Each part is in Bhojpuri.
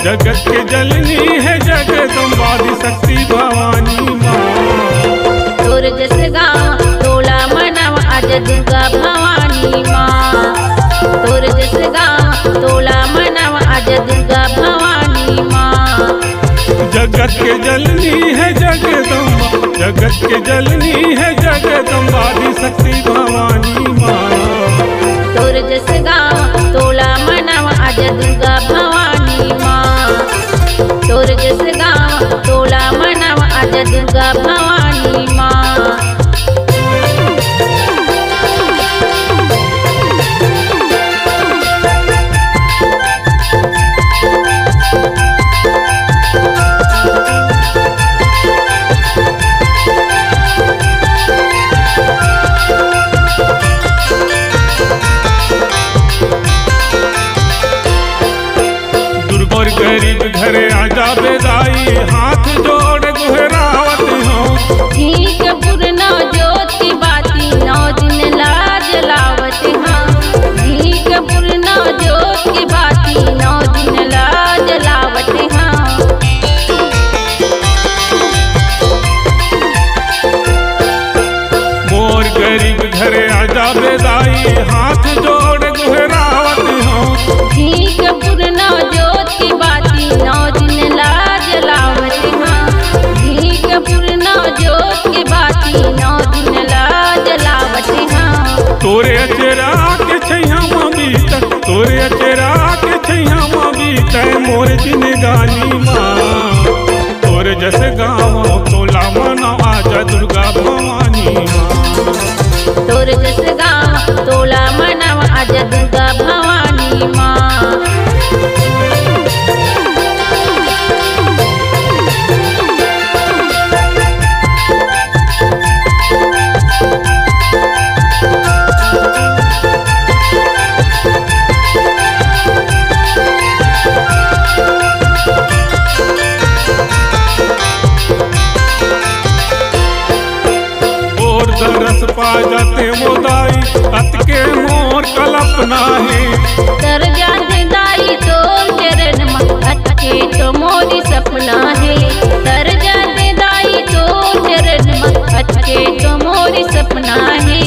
जगत के जननी है जगदम्बा शक्ति भवानी माँ। तोर जस गाँव तोला मनव आज दुर्गा भवानी माँ। तोर जस गाँव तोला मनव आज दुर्गा भवानी माँ। जगत के जननी है जगदम्बा, जगत के जननी है जगदम्बा शक्ति भवानी माँ। तोर जस गाँव तोला मनव आज दुर्गा भवानी माँ। तोर जस गाँव तोला मनव आज दुर्गा भवानी माँ। और गरीब घरे आजा बेदाई हाथ जोड़ गुहरावत हूँ। ठीक पुरना जोत की बाती 9 दिन लाज लावत हाँ। ठीक पुरना जोत की बाती 9 दिन लाज लावत हाँ। मोर गरीब घरे आजा बेदाई हाथ जोड़ गुहरावत हूँ। ठीक पुरना जोत की बाती 9 दिन लाज लावत हाँ। ठीक पुरना जोत की बाती 9 दिन लाज लावत हाँ। तोरे अचेरा के छैया माँ बीत, तोरे अचेरा के छैया माँ बीत मोर जिनगानी माँ। तोर जस गाँव तोला मना आजा दुर्गा भवानी माँ। तोर जस गाँव तोला मनव आज दुर्गा भवानी माँ। दरस पा जाते मोदाई अत के मोर कल्पना है। तर जाते दाई तोर चरण में अटके तो मोरी सपना है। तर जाते दाई तोर चरण में अटके तो मोरी सपना है।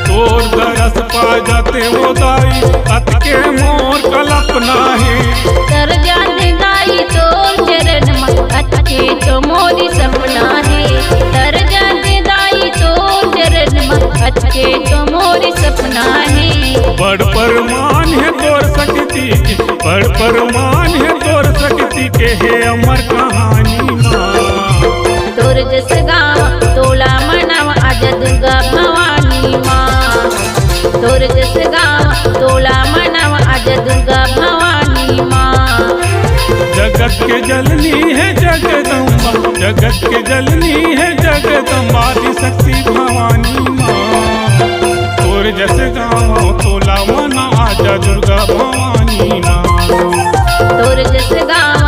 तोर दरस पा जाते मोदाई अत के मोर कल्पना है। तर जाते दाई तोर चरण में अटके तो मोरी सपना है। तर जाते दाई तोर चरण में अटके तो मोरी सपना है। बड़ परमान है तोर शक्ति के, बड़ परमान है तोर शक्ति के है अमर कहानी माँ। तोर जस गाँव तोला मनव आज दुर्गा भवानी माँ। तोर जस गाँव तोला मनव आज दुर्गा भवानी माँ। जगत के जननी है जगदम्बा, जगत के जननी है जगदम्बा शक्ति भवानी माँ। तोर जस गाँव तोला मना आजा दुर्गा भवानी माँ। तोर जस गाँव